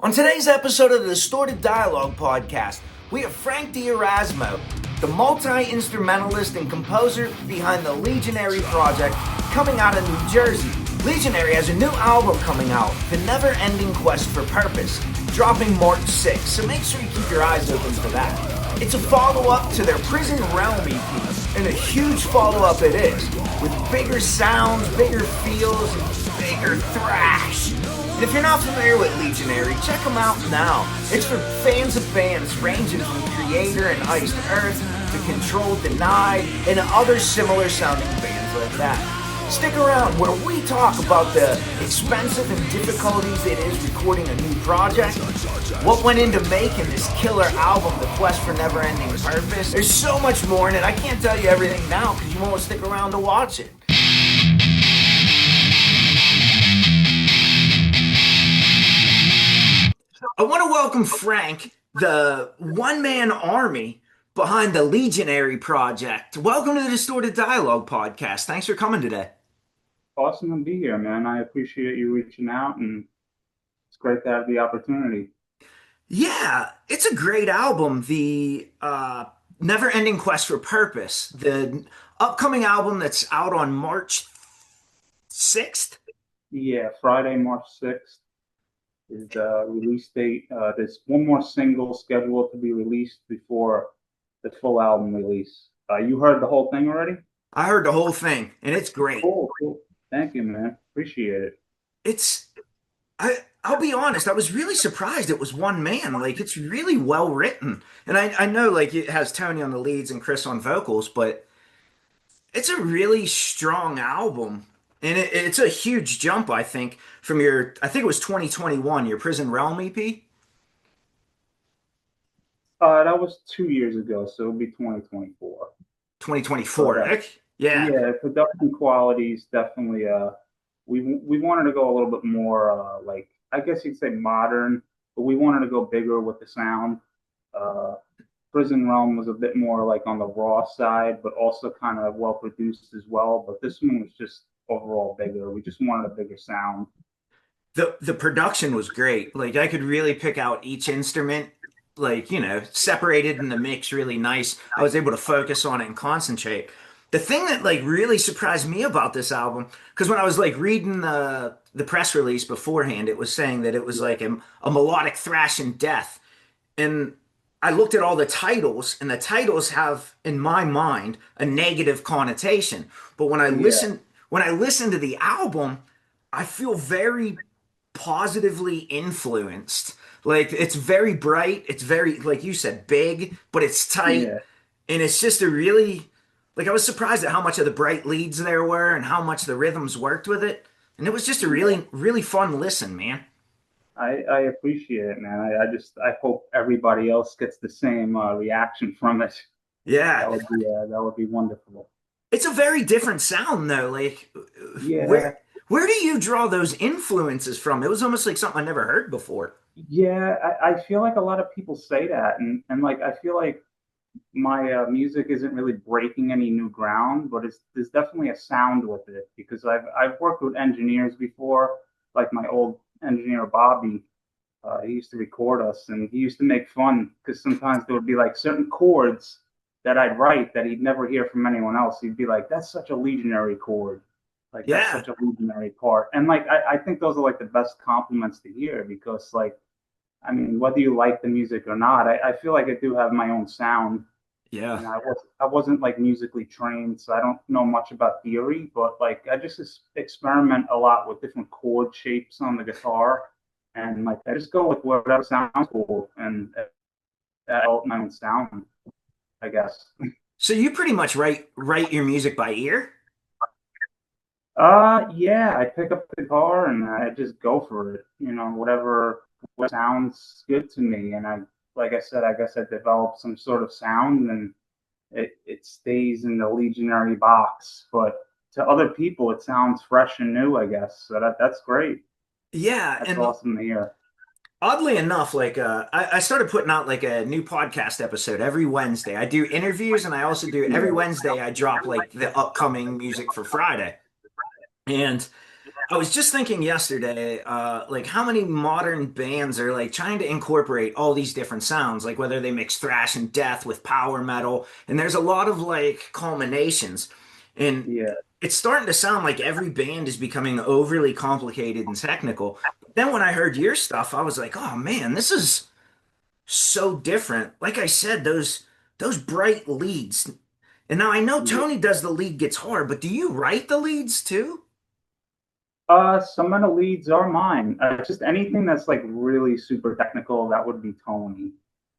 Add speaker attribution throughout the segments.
Speaker 1: On today's episode of the Distorted Dialogue podcast, we have Frank D'Erasmo, the multi-instrumentalist and composer behind the Legionary project coming out of New Jersey. Legionary has a new album coming out, The Never-Ending Quest for Purpose, dropping March 6th, so make sure you keep your eyes open for that. It's a follow-up to their Prison Realm EP, and a huge follow-up it is, with bigger sounds, bigger feels, and bigger thrash. And if you're not familiar with Legionary, check them out now. It's for fans of bands ranging from Kreator and Iced Earth to Control Denied and other similar sounding bands like that. Stick around where we talk about the expensive and difficulties it is recording a new project, what went into making this killer album, The Quest for Never-Ending Purpose. There's so much more in it. I can't tell you everything now because you won't stick around to watch it. I want to welcome Frank, the one-man army behind the Legionary project. Welcome to the Distorted Dialogue podcast. Thanks for coming today.
Speaker 2: Awesome to be here, man. I appreciate you reaching out, and it's great to have the opportunity.
Speaker 1: Yeah, it's a great album, the Never-Ending Quest for Purpose, the upcoming album that's out on March 6th?
Speaker 2: Yeah, Friday, March 6th is the release date. There's one more single scheduled to be released before the full album release. You heard the whole thing already?
Speaker 1: I heard the whole thing, and it's great.
Speaker 2: Cool. Thank you, man. Appreciate it.
Speaker 1: I'll be honest, I was really surprised it was one man. Like, it's really well written. And I know, like, it has Tony on the leads and Chris on vocals, but it's a really strong album. And it's a huge jump, I think, from I think it was 2021, your Prison Realm EP?
Speaker 2: That was 2 years ago, so it'll be 2024.
Speaker 1: 2024,
Speaker 2: Okay.
Speaker 1: Yeah.
Speaker 2: Yeah, production qualities definitely. We wanted to go a little bit more like, I guess you'd say modern, but we wanted to go bigger with the sound. Prison Realm was a bit more like on the raw side, but also kind of well produced as well. But this one was just overall bigger. We just wanted a bigger sound.
Speaker 1: The production was great. Like, I could really pick out each instrument, like, separated in the mix really nice. I was able to focus on it and concentrate. The thing that like really surprised me about this album, because when I was like reading the press release beforehand, it was saying that it was like a melodic thrash and death. And I looked at all the titles, and the titles have, in my mind, a negative connotation. But when I listen to the album, I feel very positively influenced. Like, it's very bright, it's very, like you said, big, but it's tight.
Speaker 2: Yeah.
Speaker 1: And it's just a really, like, I was surprised at how much of the bright leads there were and how much the rhythms worked with it. And it was just a really, really fun listen, man.
Speaker 2: I appreciate it, man. I hope everybody else gets the same reaction from it.
Speaker 1: Yeah.
Speaker 2: That would be wonderful.
Speaker 1: It's a very different sound, though. Like,
Speaker 2: Yeah.
Speaker 1: where do you draw those influences from? It was almost like something I never heard before.
Speaker 2: Yeah, I feel like a lot of people say that, and like I feel like my music isn't really breaking any new ground, but there's definitely a sound with it, because I've worked with engineers before, like my old engineer Bobby. He used to record us, and he used to make fun because sometimes there would be like certain chords that I'd write that he'd never hear from anyone else. He'd be like, "That's such a Legionary chord, like that's such a Legionary part." And like I think those are like the best compliments to hear, because like, I mean, whether you like the music or not, I feel like I do have my own sound.
Speaker 1: Yeah.
Speaker 2: And I wasn't like musically trained, so I don't know much about theory, but like I just experiment a lot with different chord shapes on the guitar, and like I just go with whatever sounds cool, and that helped my own sound, I guess.
Speaker 1: So you pretty much write your music by ear?
Speaker 2: Yeah, I pick up the guitar and I just go for it. Whatever sounds good to me, and like I said, I guess I developed some sort of sound, and it stays in the Legionary box. But to other people, it sounds fresh and new, I guess. So that's great.
Speaker 1: Yeah,
Speaker 2: That's
Speaker 1: and
Speaker 2: awesome to hear.
Speaker 1: oddly enough, like I started putting out like a new podcast episode every Wednesday. I do interviews, and I also do every Wednesday I drop like the upcoming music for Friday. And I was just thinking yesterday, like how many modern bands are like trying to incorporate all these different sounds, like whether they mix thrash and death with power metal, and there's a lot of like culminations, and
Speaker 2: Yeah.
Speaker 1: it's starting to sound like every band is becoming overly complicated and technical. But then when I heard your stuff, I was like, oh man, this is so different. Like I said, those bright leads. And now I know
Speaker 2: Yeah.
Speaker 1: Tony does the lead guitar, but do you write the leads too?
Speaker 2: Some of the leads are mine. Just anything that's like really super technical, that would be Tony.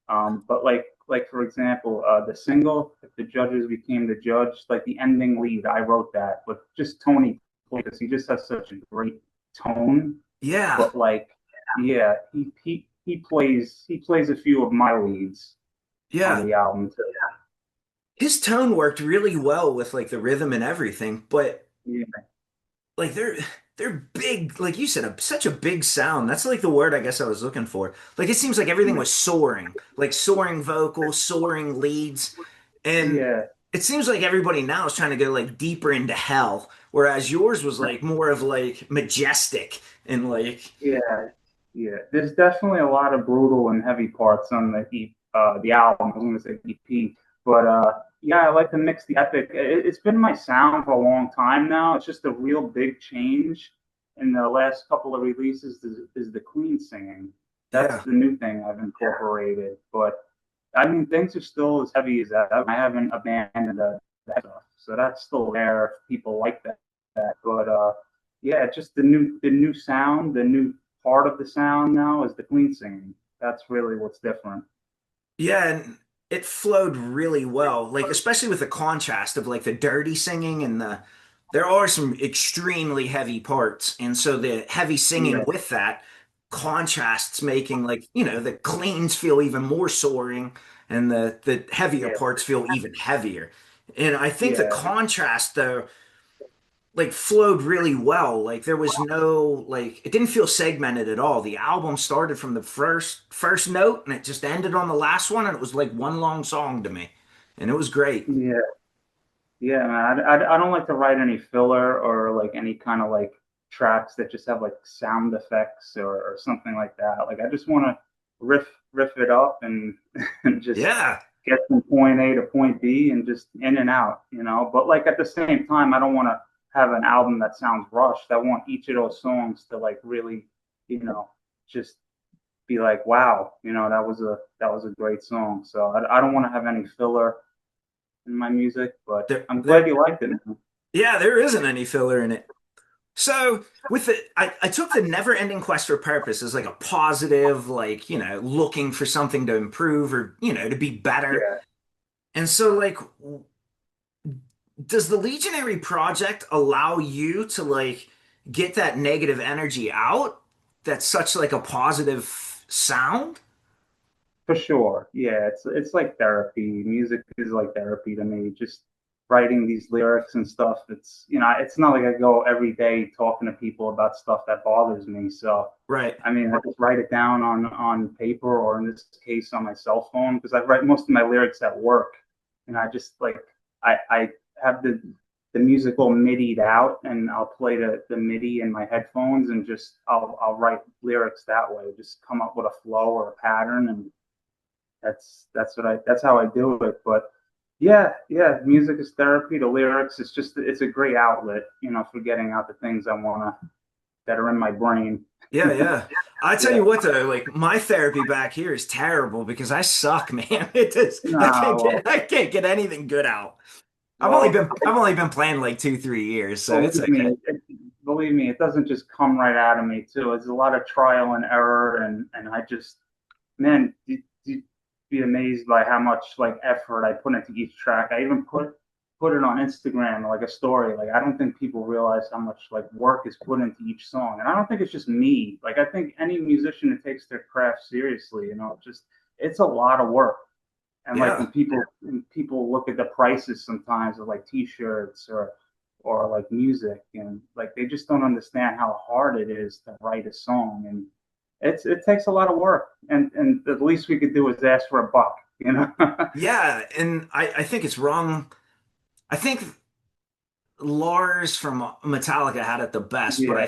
Speaker 2: But like for example, the single, if the judges became the judge, like the ending lead, I wrote that, but just Tony, because he just has such a great tone.
Speaker 1: Yeah.
Speaker 2: But like, yeah, he plays a few of my leads on
Speaker 1: Yeah.
Speaker 2: the album too.
Speaker 1: His tone worked really well with like the rhythm and everything, but
Speaker 2: Yeah,
Speaker 1: like they're big, like you said, such a big sound. That's like the word I guess I was looking for. Like it seems like everything
Speaker 2: yeah,
Speaker 1: was soaring, like soaring vocals, soaring leads, and
Speaker 2: yeah.
Speaker 1: it seems like everybody now is trying to go like deeper into hell, whereas yours was like more of like majestic and like
Speaker 2: Yeah, yeah. There's definitely a lot of brutal and heavy parts on the album. I was going to say EP, but yeah, I like to mix the epic. It's been my sound for a long time now. It's just a real big change in the last couple of releases is the clean singing. That's
Speaker 1: yeah.
Speaker 2: the new thing I've incorporated. But I mean, things are still as heavy as that. I haven't abandoned that stuff, so that's still there. If people like that. But yeah, just the new sound, the new part of the sound now is the clean singing. That's really what's different.
Speaker 1: Yeah, and it flowed really well, like especially with the contrast of like the dirty singing and there are some extremely heavy parts, and so the heavy singing
Speaker 2: Yeah,
Speaker 1: with that contrasts making like, the cleans feel even more soaring and the heavier
Speaker 2: yeah,
Speaker 1: parts feel even heavier. And I think the
Speaker 2: yeah,
Speaker 1: contrast though like flowed really well. Like there was no like it didn't feel segmented at all. The album started from the first note and it just ended on the last one and it was like one long song to me. And it was great.
Speaker 2: yeah, yeah, man. I don't like to write any filler or like any kind of like tracks that just have like sound effects or something like that. Like I just want to riff it up and and just
Speaker 1: Yeah.
Speaker 2: get from point A to point B and just in and out. But like at the same time, I don't want to have an album that sounds rushed. I want each of those songs to like really, you know, just be like, wow, that was a great song. So I don't want to have any filler in my music, but
Speaker 1: There,
Speaker 2: I'm glad
Speaker 1: there
Speaker 2: you liked it.
Speaker 1: yeah, there isn't any filler in it. So with it, I took the never ending quest for purpose as like a positive, like, looking for something to improve or, to be better.
Speaker 2: Yeah.
Speaker 1: And so like does the Legionary project allow you to like get that negative energy out? That's such like a positive sound?
Speaker 2: For sure. Yeah, it's like therapy. Music is like therapy to me. Just writing these lyrics and stuff. It's not like I go every day talking to people about stuff that bothers me. So,
Speaker 1: Right.
Speaker 2: I mean, I just write it down on paper or in this case on my cell phone because I write most of my lyrics at work. And I just like I have the musical MIDI'd out and I'll play the MIDI in my headphones and just I'll write lyrics that way. Just come up with a flow or a pattern and that's how I do it. But yeah, music is therapy. The lyrics, it's a great outlet, for getting out the things that are in my brain.
Speaker 1: Yeah, yeah. I tell
Speaker 2: Yeah.
Speaker 1: you what though, like my therapy back here is terrible because I suck, man. It is
Speaker 2: No,
Speaker 1: I can't get anything good out. I've only
Speaker 2: well,
Speaker 1: been I've only been playing like 2, 3 years, so it's
Speaker 2: believe
Speaker 1: okay.
Speaker 2: me, believe me, it doesn't just come right out of me too. It's a lot of trial and error, and I just, man, you'd be amazed by how much like effort I put into each track. I even put it on Instagram like a story. Like I don't think people realize how much like work is put into each song, and I don't think it's just me. Like I think any musician that takes their craft seriously, it's a lot of work. And like
Speaker 1: Yeah.
Speaker 2: when people look at the prices sometimes of like T-shirts or like music, and like they just don't understand how hard it is to write a song, and it takes a lot of work, and the least we could do is ask for a buck.
Speaker 1: Yeah, and I think it's wrong. I think Lars from Metallica had it the best, but
Speaker 2: Yeah,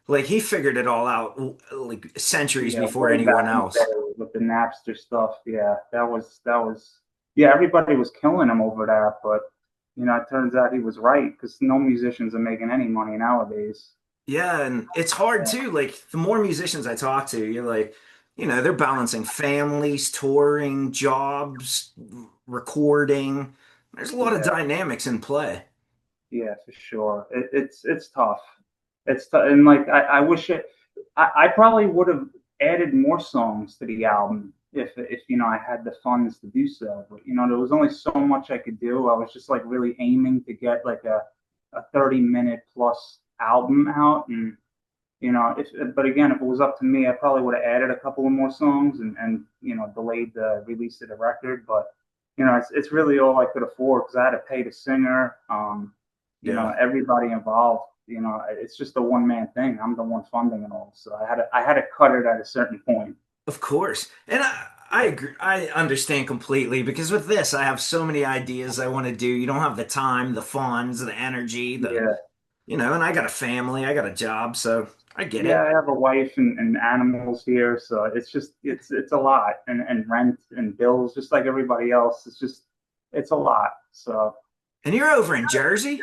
Speaker 1: like he figured it all out like centuries
Speaker 2: yeah,
Speaker 1: before
Speaker 2: way back
Speaker 1: anyone
Speaker 2: in the
Speaker 1: else.
Speaker 2: day with the Napster stuff. Yeah, that was. Yeah, everybody was killing him over that, but it turns out he was right because no musicians are making any money nowadays.
Speaker 1: Yeah, and it's hard too. Like the more musicians I talk to, you're like, they're balancing families, touring, jobs, recording. There's a lot of
Speaker 2: Yeah,
Speaker 1: dynamics in play.
Speaker 2: yeah, for sure. It's tough. It's tough, and like I wish it. I probably would have added more songs to the album if I had the funds to do so. But there was only so much I could do. I was just like really aiming to get like a 30-minute plus album out, and but again, if it was up to me, I probably would have added a couple of more songs and delayed the release of the record. But it's really all I could afford because I had to pay the singer,
Speaker 1: Yeah,
Speaker 2: everybody involved. It's just a one man thing. I'm the one funding it all, so I had to cut it at a certain point.
Speaker 1: of course. And I agree. I understand completely because with this, I have so many ideas I want to do. You don't have the time, the funds, the energy,
Speaker 2: Yeah,
Speaker 1: and I got a family, I got a job, so I get
Speaker 2: yeah.
Speaker 1: it.
Speaker 2: I have a wife and animals here, so it's a lot, and rent and bills, just like everybody else. It's a lot. So
Speaker 1: And you're over in Jersey?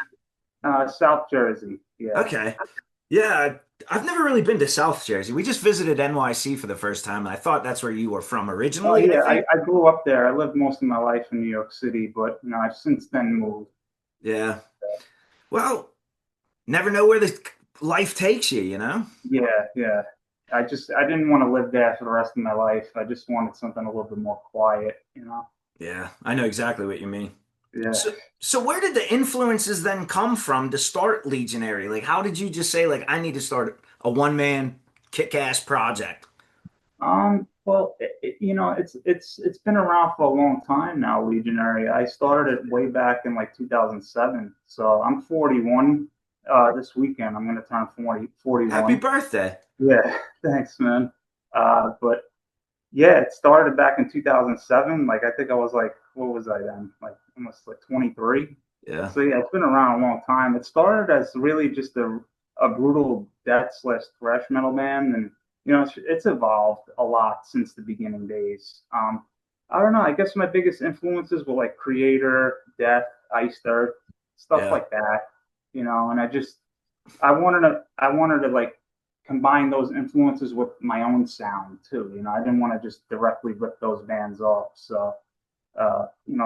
Speaker 2: South Jersey, yeah.
Speaker 1: Okay. Yeah, I've never really been to South Jersey. We just visited NYC for the first time. I thought that's where you were from
Speaker 2: Oh
Speaker 1: originally, I
Speaker 2: yeah, I,
Speaker 1: think.
Speaker 2: I grew up there. I lived most of my life in New York City, but I've since then moved.
Speaker 1: Yeah. Well, never know where this life takes you, you know?
Speaker 2: Yeah, yeah. I didn't want to live there for the rest of my life. I just wanted something a little bit more quiet.
Speaker 1: Yeah, I know exactly what you mean.
Speaker 2: Yeah.
Speaker 1: So where did the influences then come from to start Legionary? Like, how did you just say, like, I need to start a one-man kick-ass project?
Speaker 2: Well, it's been around for a long time now, Legionary. I started it way back in like 2007. So I'm 41 this weekend. I'm going to turn
Speaker 1: Happy
Speaker 2: 41.
Speaker 1: birthday.
Speaker 2: Yeah, thanks, man. But yeah, it started back in 2007. Like I think I was like, what was I then? Like almost like 23.
Speaker 1: Yeah.
Speaker 2: So yeah, it's been around a long time. It started as really just a brutal death slash thrash metal band, and it's evolved a lot since the beginning days. I don't know. I guess my biggest influences were like Kreator, Death, Iced Earth, stuff
Speaker 1: Yeah.
Speaker 2: like that. And I wanted to like combine those influences with my own sound too. I didn't want to just directly rip those bands off. So,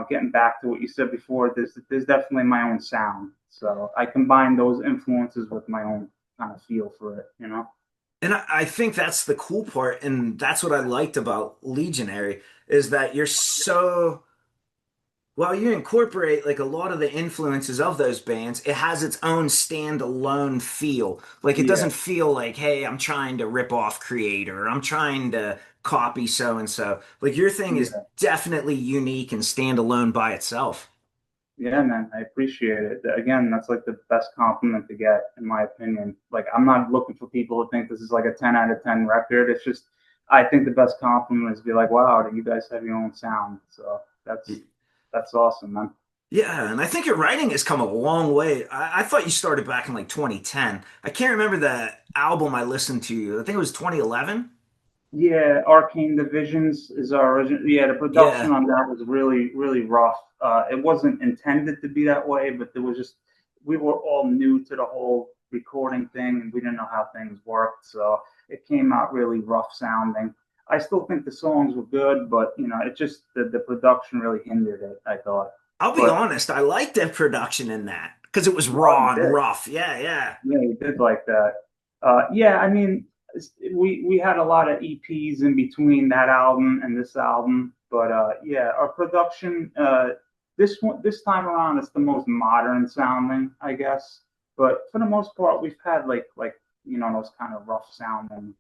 Speaker 2: getting back to what you said before, there's definitely my own sound. So I combine those influences with my own kind of feel for it.
Speaker 1: And I think that's the cool part, and that's what I liked about Legionary, is that you're so well, you incorporate like a lot of the influences of those bands. It has its own standalone feel. Like it
Speaker 2: Yeah,
Speaker 1: doesn't feel like, hey, I'm trying to rip off Kreator, or I'm trying to copy so and so. Like your thing is
Speaker 2: yeah,
Speaker 1: definitely unique and standalone by itself.
Speaker 2: yeah, man. I appreciate it. Again, that's like the best compliment to get, in my opinion. Like I'm not looking for people to think this is like a 10 out of 10 record. It's just I think the best compliment is to be like, wow, you guys have your own sound. So that's awesome, man.
Speaker 1: Yeah, and I think your writing has come a long way. I thought you started back in like 2010. I can't remember the album I listened to. I think it was 2011.
Speaker 2: Yeah, Arcane Divisions is our original. Yeah, the production
Speaker 1: Yeah,
Speaker 2: on that was really, really rough. It wasn't intended to be that way, but there was just we were all new to the whole recording thing, and we didn't know how things worked, so it came out really rough sounding. I still think the songs were good, but it just the production really hindered it, I thought.
Speaker 1: I'll be
Speaker 2: But
Speaker 1: honest, I liked the production in that because it was
Speaker 2: oh, you
Speaker 1: raw and
Speaker 2: did.
Speaker 1: rough. Yeah, yeah.
Speaker 2: Yeah, you did like that. Yeah, I mean, we had a lot of EPs in between that album and this album, but yeah, our production this time around it's the most modern sounding, I guess. But for the most part, we've had like those kind of rough sounding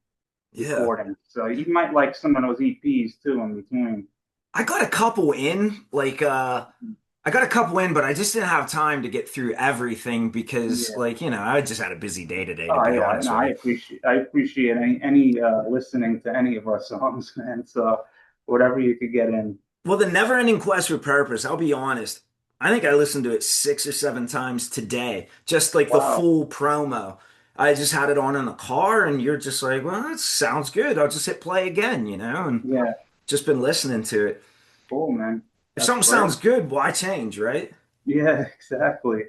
Speaker 1: Yeah.
Speaker 2: recordings. So you might like some of those EPs too in between.
Speaker 1: I got a couple in, I got a couple in, but I just didn't have time to get through everything because
Speaker 2: Yeah.
Speaker 1: I just had a busy day today, to
Speaker 2: Oh
Speaker 1: be
Speaker 2: yeah,
Speaker 1: honest
Speaker 2: no,
Speaker 1: with you.
Speaker 2: I appreciate any listening to any of our songs, man. So whatever you could get in.
Speaker 1: Well, the never ending quest for purpose, I'll be honest. I think I listened to it 6 or 7 times today, just like the
Speaker 2: Wow.
Speaker 1: full promo. I just had it on in the car, and you're just like, well, that sounds good. I'll just hit play again, and
Speaker 2: Yeah.
Speaker 1: just been listening to it.
Speaker 2: Cool, man.
Speaker 1: If
Speaker 2: That's
Speaker 1: something
Speaker 2: great.
Speaker 1: sounds good, why change, right?
Speaker 2: Yeah, exactly.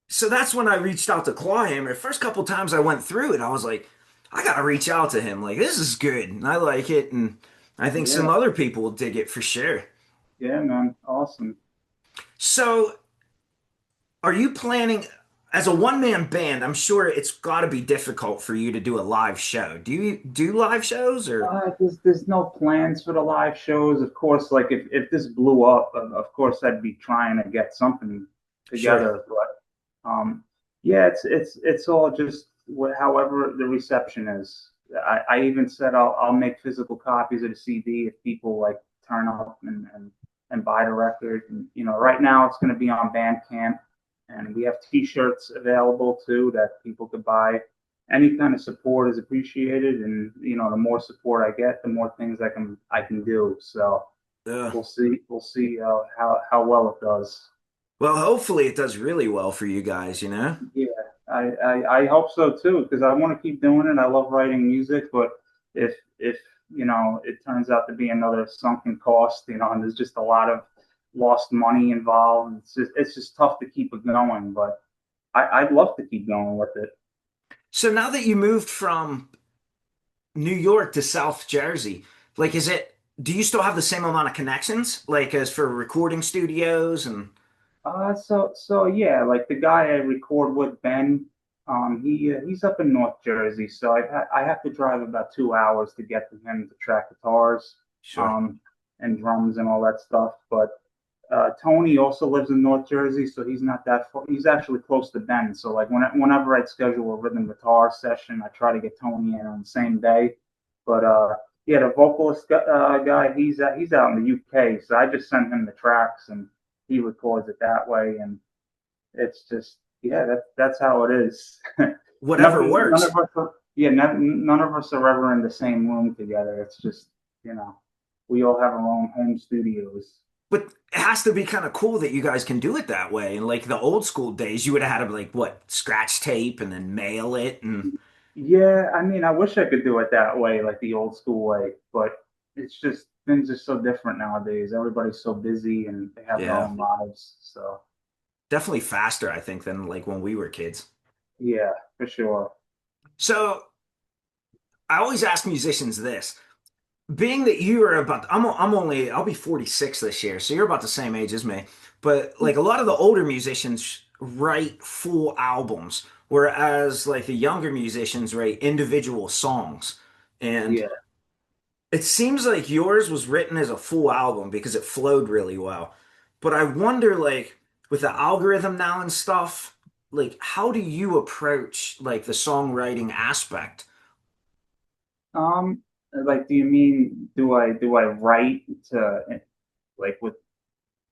Speaker 1: So that's when I reached out to Clawhammer. First couple times I went through it, I was like, I gotta reach out to him. Like, this is good, and I like it, and I think some
Speaker 2: Yeah.
Speaker 1: other people will dig it for sure.
Speaker 2: Yeah, man. Awesome.
Speaker 1: So, are you planning as a one-man band? I'm sure it's got to be difficult for you to do a live show. Do you do live shows or
Speaker 2: There's no plans for the live shows. Of course, like if this blew up, of course I'd be trying to get something
Speaker 1: sure?
Speaker 2: together. But yeah, it's all just however the reception is. I even said I'll make physical copies of the CD if people like turn up and buy the record. And right now it's going to be on Bandcamp, and we have T-shirts available too that people could buy. Any kind of support is appreciated, and the more support I get, the more things I can do. So
Speaker 1: Uh,
Speaker 2: we'll see how well it does.
Speaker 1: well, hopefully it does really well for you guys.
Speaker 2: Yeah, I hope so too, because I want to keep doing it. I love writing music, but if it turns out to be another sunken cost, and there's just a lot of lost money involved, it's just tough to keep it going. But I'd love to keep going with it.
Speaker 1: So now that you moved from New York to South Jersey, like, do you still have the same amount of connections, like, as for recording studios and
Speaker 2: So yeah, like the guy I record with, Ben, he's up in North Jersey, so I have to drive about 2 hours to get to him to track guitars,
Speaker 1: sure.
Speaker 2: um, and drums and all that stuff. But Tony also lives in North Jersey, so he's not that far. He's actually close to Ben. So like whenever I schedule a rhythm guitar session, I try to get Tony in on the same day. But yeah, the vocalist guy, he's out in the UK, so I just send him the tracks and he records it that way, and it's just yeah, that's how it is.
Speaker 1: Whatever
Speaker 2: Nothing, none
Speaker 1: works.
Speaker 2: of us, yeah, none of us are ever in the same room together. It's just you know, we all have our own home studios.
Speaker 1: But it has to be kind of cool that you guys can do it that way. And like the old school days, you would have had to like what, scratch tape and then mail it and
Speaker 2: Yeah, I mean, I wish I could do it that way, like the old school way, but it's just things are so different nowadays. Everybody's so busy and they have their
Speaker 1: yeah,
Speaker 2: own lives. So
Speaker 1: definitely faster, I think, than like when we were kids.
Speaker 2: yeah, for sure.
Speaker 1: So I always ask musicians this. Being that you are I'll be 46 this year, so you're about the same age as me. But like a lot of the older musicians write full albums, whereas like the younger musicians write individual songs. And
Speaker 2: Yeah.
Speaker 1: it seems like yours was written as a full album because it flowed really well. But I wonder, like, with the algorithm now and stuff, like, how do you approach like the songwriting aspect?
Speaker 2: Like, do you mean do I write to like what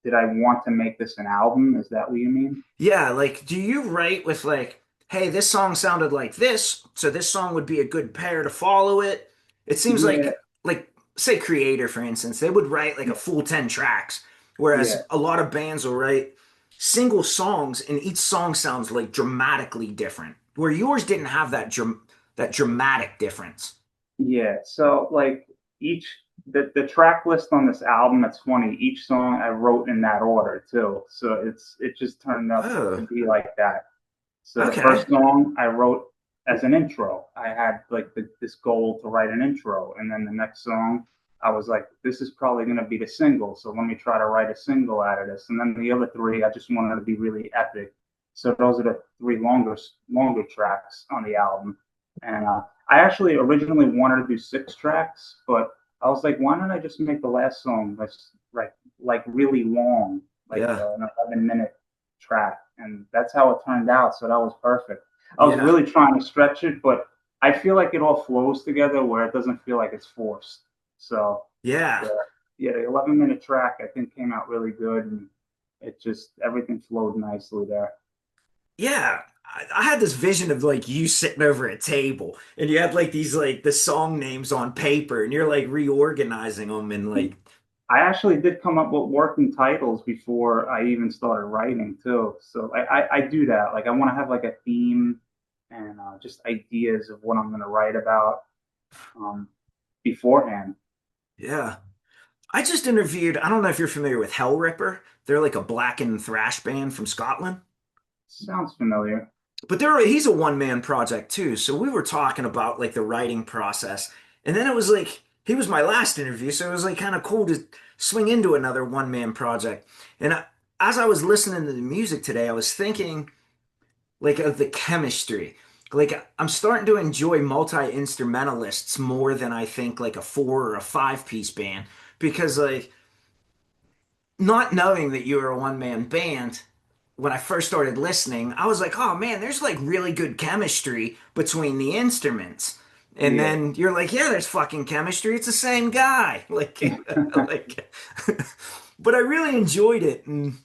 Speaker 2: did I want to make this an album? Is that what you mean?
Speaker 1: Yeah, like, do you write with like, hey, this song sounded like this, so this song would be a good pair to follow it? It seems
Speaker 2: Yeah,
Speaker 1: like, say, Kreator, for instance, they would write like a full 10 tracks, whereas
Speaker 2: yeah,
Speaker 1: a lot of bands will write single songs, and each song sounds like dramatically different. Where yours didn't have that dramatic difference.
Speaker 2: yeah. So like each the track list on this album, it's funny. Each song I wrote in that order too. So it just turned out to
Speaker 1: Oh,
Speaker 2: be like that. So the
Speaker 1: okay.
Speaker 2: first song I wrote as an intro. I had like this goal to write an intro, and then the next song I was like, this is probably going to be the single, so let me try to write a single out of this. And then the other three, I just wanted to be really epic. So those are the three longer tracks on the album. And I actually originally wanted to do 6 tracks, but I was like, why don't I just make the last song like really long, like
Speaker 1: Yeah.
Speaker 2: an 11-minute track, and that's how it turned out. So that was perfect. I was
Speaker 1: Yeah.
Speaker 2: really trying to stretch it, but I feel like it all flows together where it doesn't feel like it's forced. So
Speaker 1: Yeah.
Speaker 2: the, yeah, the 11-minute track I think came out really good, and it just everything flowed nicely there.
Speaker 1: Yeah. I had this vision of like you sitting over a table and you had like these like the song names on paper and you're like reorganizing them and like
Speaker 2: I actually did come up with working titles before I even started writing too. So I do that. Like I want to have like a theme and just ideas of what I'm going to write about um, beforehand.
Speaker 1: Yeah. I just interviewed, I don't know if you're familiar with Hell Ripper. They're like a blackened thrash band from Scotland.
Speaker 2: Sounds familiar.
Speaker 1: But he's a one-man project too. So we were talking about like the writing process. And then it was like he was my last interview, so it was like kind of cool to swing into another one-man project. And as I was listening to the music today, I was thinking like of the chemistry. Like I'm starting to enjoy multi-instrumentalists more than I think like a four or a five-piece band because like not knowing that you were a one-man band, when I first started listening, I was like, oh man, there's like really good chemistry between the instruments. And
Speaker 2: Yeah.
Speaker 1: then you're like, yeah, there's fucking chemistry. It's the same guy. Like, like, but I really enjoyed it. And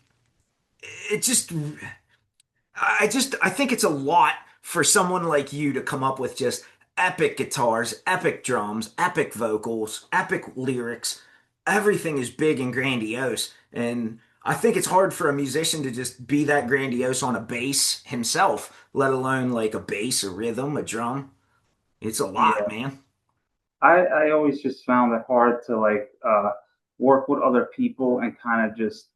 Speaker 1: it I think it's a lot for someone like you to come up with just epic guitars, epic drums, epic vocals, epic lyrics. Everything is big and grandiose. And I think it's hard for a musician to just be that grandiose on a bass himself, let alone like a bass, a rhythm, a drum. It's a lot,
Speaker 2: Yeah.
Speaker 1: man.
Speaker 2: I always just found it hard to like work with other people and kind of just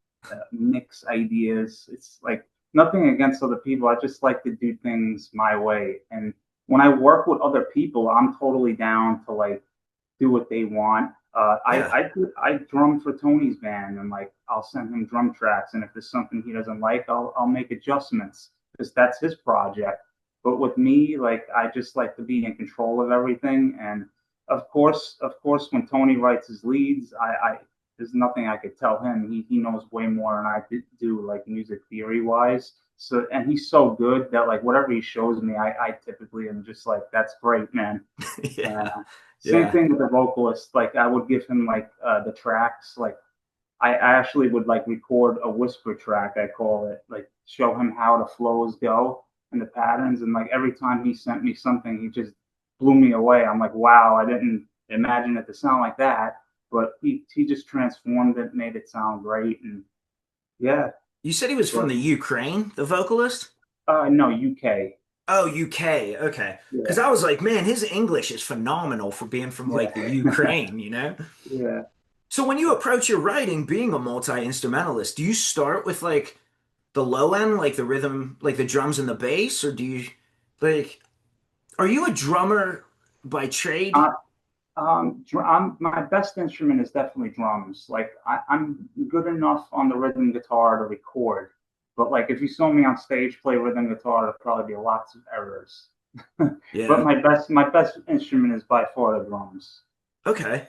Speaker 2: mix ideas. It's like nothing against other people. I just like to do things my way. And when I work with other people, I'm totally down to like do what they want.
Speaker 1: Yeah.
Speaker 2: I drum for Tony's band, and like I'll send him drum tracks, and if there's something he doesn't like, I'll make adjustments because that's his project. But with me, like I just like to be in control of everything, and of course, when Tony writes his leads, I there's nothing I could tell him. He knows way more than I do, like music theory wise. So, and he's so good that like whatever he shows me, I typically am just like, that's great, man.
Speaker 1: Yeah.
Speaker 2: Same
Speaker 1: Yeah.
Speaker 2: thing with the vocalist. Like I would give him like the tracks. Like I actually would like record a whisper track. I call it like show him how the flows go and the patterns. And like every time he sent me something, he just blew me away. I'm like, wow, I didn't imagine it to sound like that. But he just transformed it, made it sound great. And yeah,
Speaker 1: You said he was from
Speaker 2: but
Speaker 1: the Ukraine, the vocalist?
Speaker 2: no, UK.
Speaker 1: Oh, UK. Okay. Because
Speaker 2: Yeah,
Speaker 1: I was like, man, his English is phenomenal for being from like the
Speaker 2: yeah,
Speaker 1: Ukraine, you know?
Speaker 2: yeah.
Speaker 1: So when you approach your writing being a multi-instrumentalist, do you start with like the low end, like the rhythm, like the drums and the bass, or do you like are you a drummer by trade?
Speaker 2: Uh, my best instrument is definitely drums. Like I'm good enough on the rhythm guitar to record, but like if you saw me on stage play rhythm guitar, there'd probably be lots of errors. But
Speaker 1: Yeah.
Speaker 2: my best instrument is by far the drums.
Speaker 1: Okay.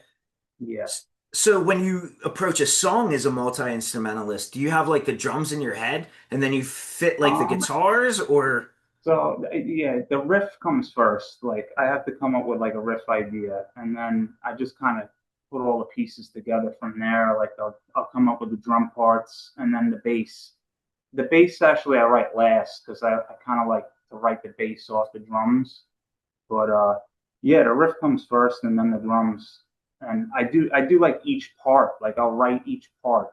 Speaker 2: Yeah.
Speaker 1: So when you approach a song as a multi-instrumentalist, do you have like the drums in your head and then you fit like the
Speaker 2: Um.
Speaker 1: guitars or
Speaker 2: So yeah, the riff comes first. Like I have to come up with like a riff idea, and then I just kind of put all the pieces together from there. Like I'll come up with the drum parts, and then the bass. The bass actually I write last because I kind of like to write the bass off the drums. But yeah, the riff comes first, and then the drums. And I do like each part. Like I'll write each part,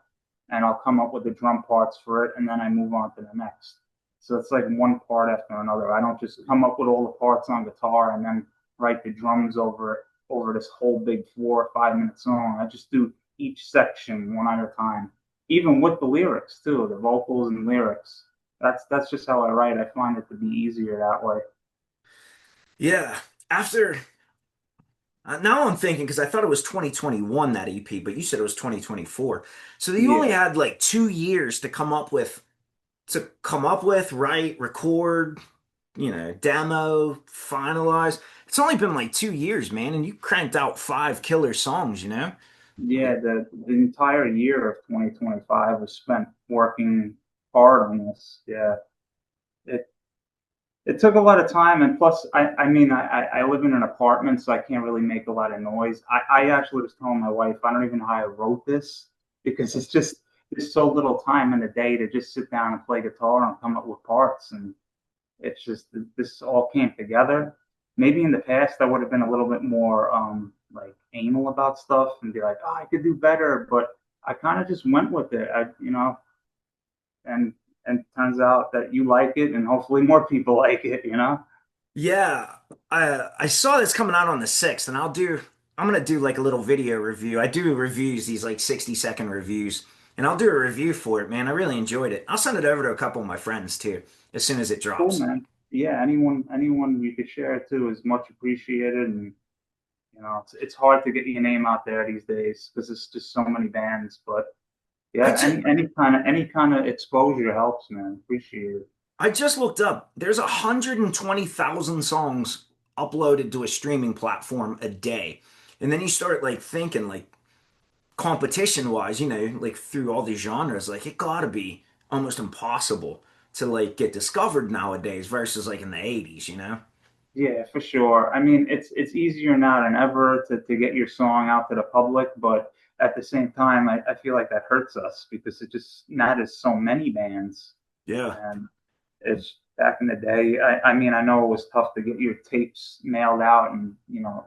Speaker 2: and I'll come up with the drum parts for it, and then I move on to the next. So it's like one part after another. I don't just come up with all the parts on guitar and then write the drums over it over this whole big 4 or 5 minute song. I just do each section one at a time, even with the lyrics too, the vocals and lyrics. That's just how I write. I find it to be easier that way.
Speaker 1: yeah. After now I'm thinking because I thought it was 2021 that EP, but you said it was 2024. So you only
Speaker 2: Yeah,
Speaker 1: had like 2 years to come up with, write, record, demo, finalize. It's only been like 2 years, man, and you cranked out five killer songs, you know?
Speaker 2: yeah. The entire year of 2025 was spent working hard on this. Yeah, it it took a lot of time, and plus I mean I live in an apartment, so I can't really make a lot of noise. I actually was telling my wife I don't even know how I wrote this because it's just there's so little time in the day to just sit down and play guitar and come up with parts, and it's just this all came together. Maybe in the past I would have been a little bit more like anal about stuff and be like, oh, I could do better, but I kind of just went with it. And turns out that you like it, and hopefully more people like it.
Speaker 1: Yeah, I saw this coming out on the 6th, and I'm gonna do like a little video review. I do reviews, these like 60-second reviews, and I'll do a review for it, man. I really enjoyed it. I'll send it over to a couple of my friends too, as soon as it
Speaker 2: Cool,
Speaker 1: drops.
Speaker 2: man. Yeah, anyone we could share it to is much appreciated, and it's hard to get your name out there these days because there's just so many bands. But
Speaker 1: I
Speaker 2: yeah,
Speaker 1: just
Speaker 2: any kind of exposure helps, man. Appreciate it.
Speaker 1: I just looked up. There's 120,000 songs uploaded to a streaming platform a day. And then you start like thinking like competition wise, like through all these genres, like it gotta be almost impossible to like get discovered nowadays versus like in the 80s.
Speaker 2: Yeah, for sure. I mean, it's easier now than ever to get your song out to the public, but at the same time, I feel like that hurts us because it just now there's so many bands.
Speaker 1: Yeah.
Speaker 2: And it's back in the day. I mean, I know it was tough to get your tapes mailed out, and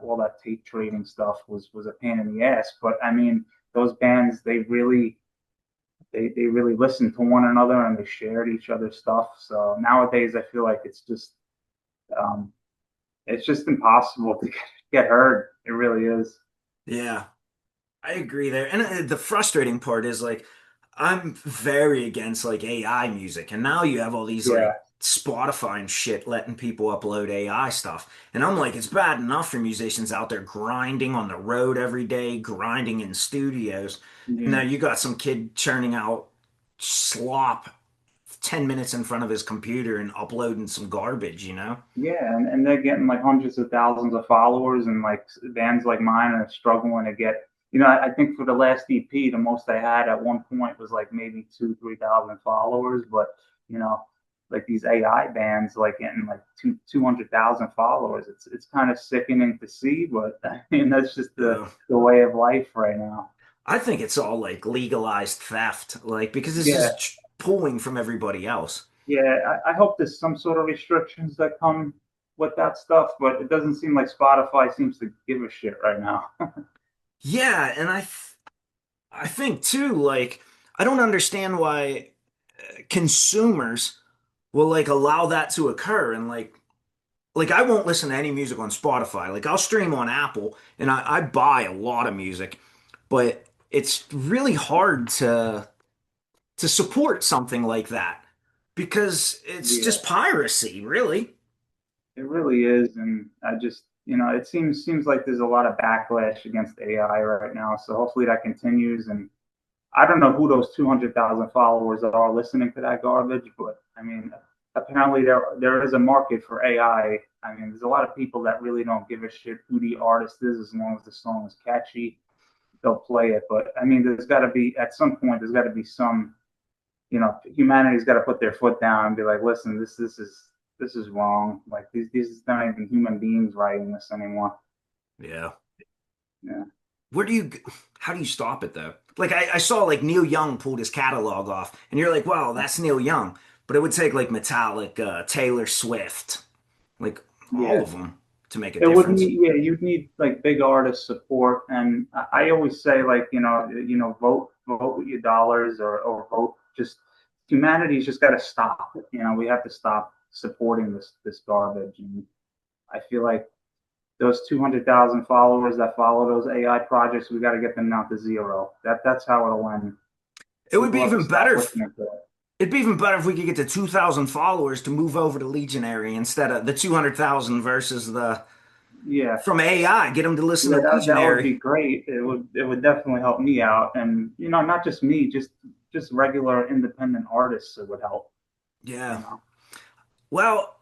Speaker 2: all that tape trading stuff was a pain in the ass. But I mean, those bands they really listened to one another and they shared each other's stuff. So nowadays, I feel like um, it's just impossible to get heard. It really is.
Speaker 1: Yeah. I agree there. And the frustrating part is like I'm very against like AI music. And now you have all these
Speaker 2: Yeah.
Speaker 1: like Spotify and shit letting people upload AI stuff. And I'm like, it's bad enough for musicians out there grinding on the road every day, grinding in studios. And now
Speaker 2: Yeah.
Speaker 1: you got some kid churning out slop 10 minutes in front of his computer and uploading some garbage.
Speaker 2: Yeah, and they're getting like hundreds of thousands of followers, and like bands like mine are struggling to get. I think for the last EP, the most I had at one point was like maybe 3,000 followers. But you know, like these AI bands, like getting like 200,000 followers. It's kind of sickening to see, but I mean that's just
Speaker 1: Yeah.
Speaker 2: the way of life right now.
Speaker 1: I think it's all like legalized theft, like because it's
Speaker 2: Yeah,
Speaker 1: just pulling from everybody else.
Speaker 2: yeah. I hope there's some sort of restrictions that come with that stuff, but it doesn't seem like Spotify seems to give a shit right now.
Speaker 1: Yeah, and I think too, like I don't understand why consumers will like allow that to occur and like I won't listen to any music on Spotify. Like I'll stream on Apple and I buy a lot of music, but it's really hard to support something like that because it's
Speaker 2: Yeah.
Speaker 1: just piracy, really.
Speaker 2: It really is, and I just, it seems like there's a lot of backlash against AI right now. So hopefully that continues. And I don't know who those 200,000 followers are listening to that garbage, but I mean, apparently there is a market for AI. I mean, there's a lot of people that really don't give a shit who the artist is as long as the song is catchy. They'll play it. But I mean, there's got to be at some point there's got to be some humanity's got to put their foot down and be like, listen, this is wrong. Like these not even human beings writing this anymore.
Speaker 1: Yeah.
Speaker 2: Yeah.
Speaker 1: Where do you, how do you stop it though? Like I saw like Neil Young pulled his catalog off, and you're like, wow, that's Neil Young. But it would take like Metallica, Taylor Swift, like all
Speaker 2: Yeah.
Speaker 1: of them to make a
Speaker 2: It would
Speaker 1: difference.
Speaker 2: need, yeah, you'd need like big artist support. And I always say like, vote with your dollars, or vote. Just humanity's just got to stop. We have to stop supporting this garbage. And I feel like those 200,000 followers that follow those AI projects, we got to get them down to zero. That's how it'll end.
Speaker 1: It would be
Speaker 2: People have to
Speaker 1: even
Speaker 2: stop
Speaker 1: better if
Speaker 2: listening to it.
Speaker 1: it'd be even better if we could get to 2,000 followers to move over to Legionary instead of the 200,000 versus the
Speaker 2: Yeah,
Speaker 1: from AI. Get them to listen
Speaker 2: yeah,
Speaker 1: to
Speaker 2: that would
Speaker 1: Legionary.
Speaker 2: be great. It would definitely help me out, and not just me, just regular independent artists. It would help. You
Speaker 1: Yeah.
Speaker 2: know.
Speaker 1: Well,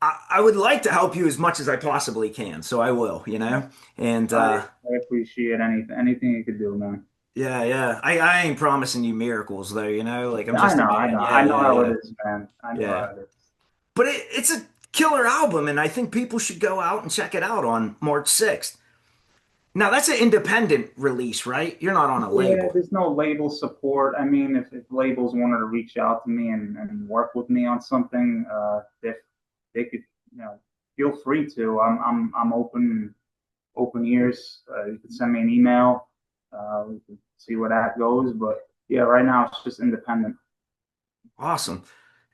Speaker 1: I would like to help you as much as I possibly can, so I will. And
Speaker 2: I appreciate anything you could do, man.
Speaker 1: yeah, yeah. I ain't promising you miracles though. Like I'm
Speaker 2: I
Speaker 1: just a
Speaker 2: know, I know,
Speaker 1: man. Yeah,
Speaker 2: I know
Speaker 1: yeah,
Speaker 2: how it
Speaker 1: yeah.
Speaker 2: is, man. I know
Speaker 1: Yeah.
Speaker 2: how it is.
Speaker 1: But it's a killer album, and I think people should go out and check it out on March 6th. Now, that's an independent release, right? You're not on a
Speaker 2: Yeah,
Speaker 1: label.
Speaker 2: there's no label support. I mean, if labels wanted to reach out to me and work with me on something, if they could, feel free to. I'm open ears. You can send me an email. We can see where that goes. But yeah, right now it's just independent.
Speaker 1: Awesome.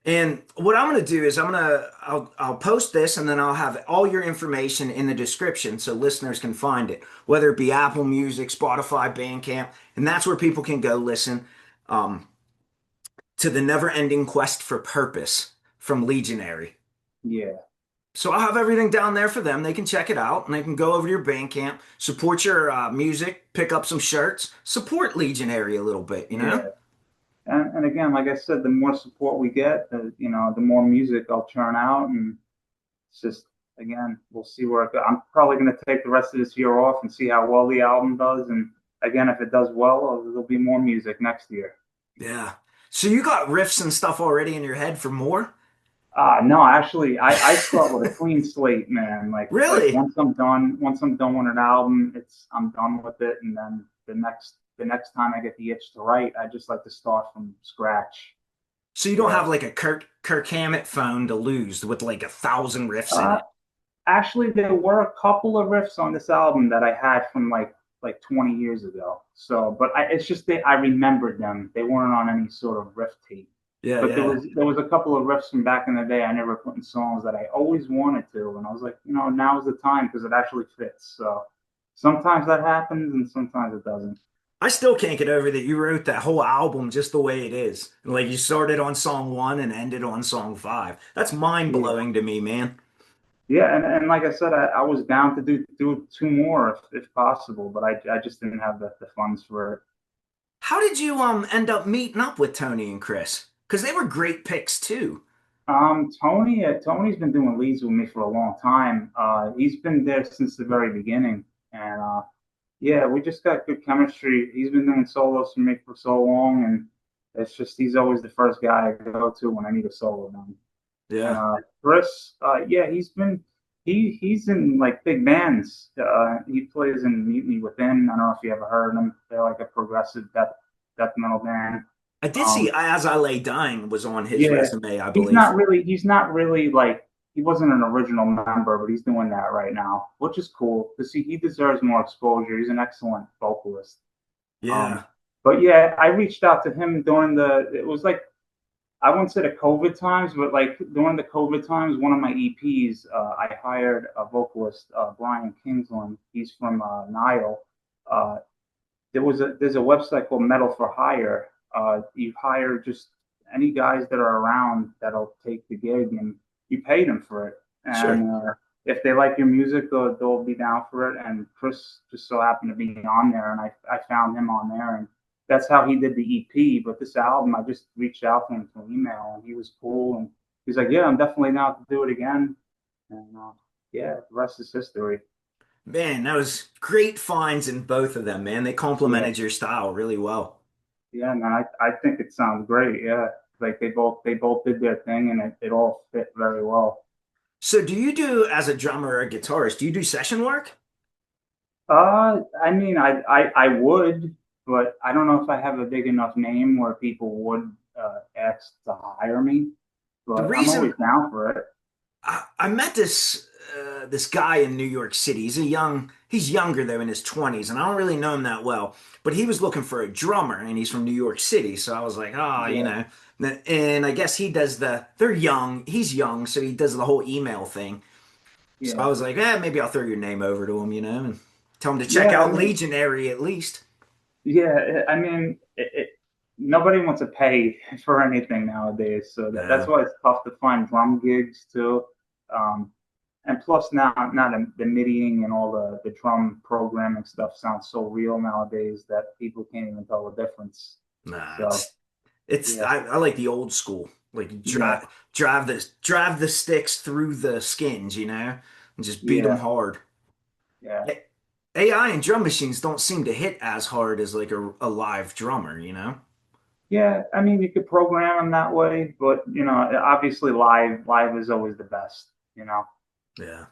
Speaker 1: And what I'm going to do is I'll post this and then I'll have all your information in the description so listeners can find it, whether it be Apple Music, Spotify, Bandcamp, and that's where people can go listen um, to the Never Ending Quest for Purpose from Legionary.
Speaker 2: Yeah.
Speaker 1: So I'll have everything down there for them. They can check it out and they can go over to your Bandcamp, support your music, pick up some shirts, support Legionary a little bit, you know?
Speaker 2: Yeah. And again, like I said, the more support we get, the more music I'll churn out, and it's just, again, we'll see where it goes. I'm probably going to take the rest of this year off and see how well the album does, and again, if it does well, there'll be more music next year.
Speaker 1: Yeah. So you got riffs and stuff already in your head for more?
Speaker 2: No, actually, I start with a clean slate, man. Like
Speaker 1: Really?
Speaker 2: once I'm done with an album, I'm done with it, and then the next time I get the itch to write, I just like to start from scratch.
Speaker 1: So you don't have like a Kirk Hammett phone to lose with like 1,000 riffs in
Speaker 2: Uh,
Speaker 1: it?
Speaker 2: Actually, there were a couple of riffs on this album that I had from like 20 years ago. So, but it's just that I remembered them. They weren't on any sort of riff tape.
Speaker 1: Yeah,
Speaker 2: But there
Speaker 1: yeah.
Speaker 2: was there was a couple of riffs from back in the day I never put in songs that I always wanted to, and I was like, now's the time because it actually fits. So sometimes that happens, and sometimes it doesn't.
Speaker 1: I still can't get over that you wrote that whole album just the way it is. Like you started on song one and ended on song five. That's mind
Speaker 2: Yeah,
Speaker 1: blowing to me, man.
Speaker 2: yeah, and like I said, I was down to do two more if possible, but I just didn't have the funds for it.
Speaker 1: How did you end up meeting up with Tony and Chris? Because they were great picks too.
Speaker 2: Tony's been doing leads with me for a long time. He's been there since the very beginning, and yeah, we just got good chemistry. He's been doing solos for me for so long, and it's just he's always the first guy I go to when I need a solo done. And
Speaker 1: Yeah,
Speaker 2: Chris, yeah, he's in like big bands. He plays in Mutiny Within. I don't know if you ever heard of them. They're like a progressive death metal band.
Speaker 1: I did see
Speaker 2: Um,
Speaker 1: As I Lay Dying was on his
Speaker 2: yeah,
Speaker 1: resume, I
Speaker 2: he's
Speaker 1: believe.
Speaker 2: not really he's not really like he wasn't an original member, but he's doing that right now, which is cool to see. He deserves more exposure. He's an excellent vocalist. Um,
Speaker 1: Yeah,
Speaker 2: but yeah, I reached out to him during it was like I wouldn't say the COVID times, but like during the COVID times, one of my EPs, I hired a vocalist, Brian Kingsland. He's from Nile. Uh, there's a website called Metal for Hire. You hire just any guys that are around that'll take the gig, and you pay them for it.
Speaker 1: sure.
Speaker 2: And if they like your music, they'll be down for it. And Chris just so happened to be on there, and I found him on there, and that's how he did the EP. But this album, I just reached out to him through email, and he was cool, and he's like, "Yeah, I'm definitely down to do it again." And yeah, the rest is history.
Speaker 1: Man, that was great finds in both of them, man. They
Speaker 2: Yeah.
Speaker 1: complemented your style really well.
Speaker 2: Yeah, man, I think it sounds great. Yeah, like they both did their thing, and it all fit very well.
Speaker 1: So do you do, as a drummer or a guitarist, do you do session work?
Speaker 2: I mean, I would, but I don't know if I have a big enough name where people would ask to hire me.
Speaker 1: The
Speaker 2: But I'm always
Speaker 1: reason
Speaker 2: down for it.
Speaker 1: I met this guy in New York City. He's younger though, in his 20s, and I don't really know him that well. But he was looking for a drummer, and he's from New York City. So I was like, oh, you
Speaker 2: Yeah,
Speaker 1: know. And I guess he does they're young. He's young, so he does the whole email thing. So I
Speaker 2: yeah,
Speaker 1: was like, maybe I'll throw your name over to him, you know, and tell him to check
Speaker 2: yeah. I
Speaker 1: out
Speaker 2: mean,
Speaker 1: Legionary at least.
Speaker 2: yeah. I mean, nobody wants to pay for anything nowadays, so that's
Speaker 1: No.
Speaker 2: why it's tough to find drum gigs too. Um, and plus now the MIDIing and all the drum programming stuff sounds so real nowadays that people can't even tell the difference.
Speaker 1: Nah,
Speaker 2: So
Speaker 1: it's
Speaker 2: yeah,
Speaker 1: I like the old school. Like you
Speaker 2: yeah,
Speaker 1: drive the sticks through the skins, you know, and just beat them
Speaker 2: yeah,
Speaker 1: hard.
Speaker 2: yeah,
Speaker 1: A- AI and drum machines don't seem to hit as hard as like a live drummer, you know?
Speaker 2: yeah. I mean, you could program them that way, but obviously live is always the best.
Speaker 1: Yeah.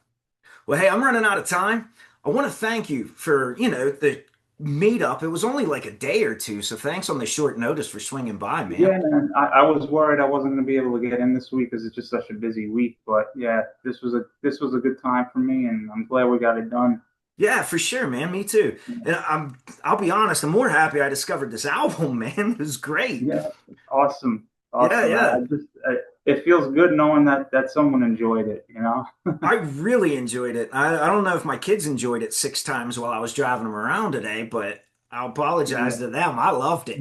Speaker 1: Well, hey, I'm running out of time. I want to thank you for, the meetup. It was only like a day or two, so thanks on the short notice for swinging by, man.
Speaker 2: Yeah, man. I was worried I wasn't going to be able to get in this week because it's just such a busy week. But yeah, this was a good time for me, and I'm glad we got it done.
Speaker 1: Yeah, for sure, man. Me too. And I'll be honest, I'm more happy I discovered this album, man. It was great.
Speaker 2: Yeah, awesome,
Speaker 1: Yeah,
Speaker 2: awesome.
Speaker 1: yeah.
Speaker 2: It feels good knowing that someone enjoyed it, you know?
Speaker 1: I really enjoyed it. I don't know if my kids enjoyed it 6 times while I was driving them around today, but I'll apologize
Speaker 2: Yeah.
Speaker 1: to them. I loved it.